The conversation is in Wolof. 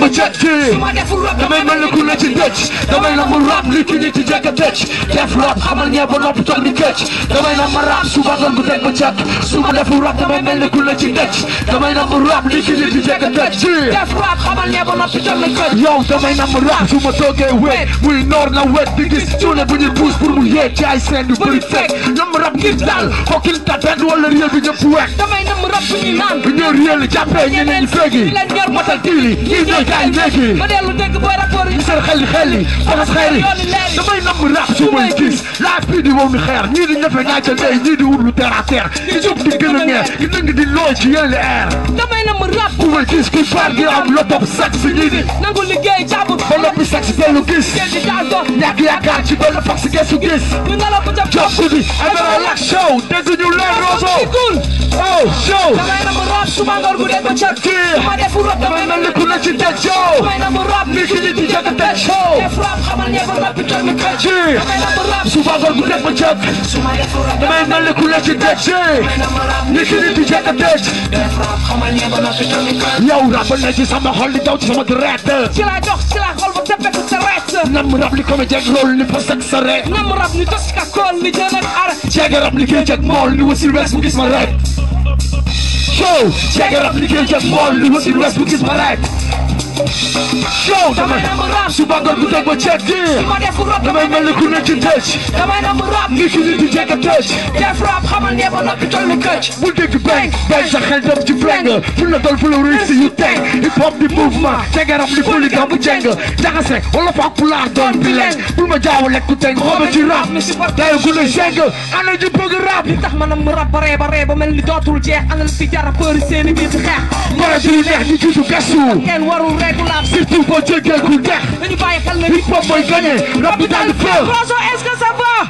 ma cëcc damay mel ni ku la ci dëcc damay na mu rap li ki ñi ci jekk a tëcc def rap xamal ñee ba noppi toog ni këcc damay na ma rap suba ngoon gu teg ma cëkk su ma defu rap damay mel ni ku la ci dëcc damay na mu rap li ki ñi ci jekk a tëcc def rap xamal ñee ba noppi toog ni këcc yow damay na mu rap su ma toogee wet muy noor na wet di gis cuune bu ñuy puus pour mu yéeg ci ay seen yu bëri fekk nam rap ngir dal fokkil tatet wala réel bi ñëpp wekk damay na mu rap bu ñuy naan bu ñëw réel jàppee ñeneen ñi féegi matal tiili ñii ñooy gaay léegi ma dellu dégg booy rapport yi seen xel faxas xeeri damay na mu rap su may gis laa fii di wow ni xeer ñii di ñëfe ñaajal day ñii di wut lu terre à terre di jóg di gën a ñeer di dëng di looy ci yéen air damay na mu rap ku may gis kuy faar gi am lo topp sax si ñii di nangu liggéey jàpp ba noppi sax si dellu gis ñàkk yaakaar ci benn fax si gesu gis jox guddi amara lak show dégg ñu leen Rosso oh show damay na mu rap suba ngoor gu dee ba cak ma defu rap damay mel ni ku ne ci teg show damay na mu rap ni ki ñi ci jëkk a teg show def rap xamal ñee ba noppi toog ni këcc damay na mu rap suba ngoor gu dee ba cak damay mel ni ku ne ci teg ni ki ñi ci jëkk a teg def rap xamal ñee ba noppi toog ni këcc yow rap na ci sama xol di daw ci sama deret ci la dox ci la xol ba teppeku sa ret nam rap li comédien rôle ni fas ak sa ret nam rap ni tos ka kool ni jën ak ar jeeg rap li géej ak mool ni wasil wes bu gis ma rek show jeeg rap li géej ak mool ni wasil wes bu gis ma rek show damay na mu rap suba ngoon gu teg ba ceeb damay mel ni ku ne ci tëj damay na mu rap ni ki ñi di jekk a tëj def rap xamal ñee ba noppi toll ni këcc bul dégg bang bang sa xel dem ci flingue ful la dol fu la réussi yu teg hip hop di mouvement jeeg rap li polygame bu jeng jaxase wala fa ak pulaar doon bilingue bul ma jaawale ku teg xoba ci rap dayo gu ne jeng ana ji bëgg rap li tax ma na mu rap bare ba mel ni dootul jeex ana la fi jara përi seeni biir di xeex bara di neex ñi jiitu gestu kenn warul surtout boo jéggee ku dex dañu bàyyi xel ne hip hop mooy gagné rap bi daal di feu Rosso est-ce que ça va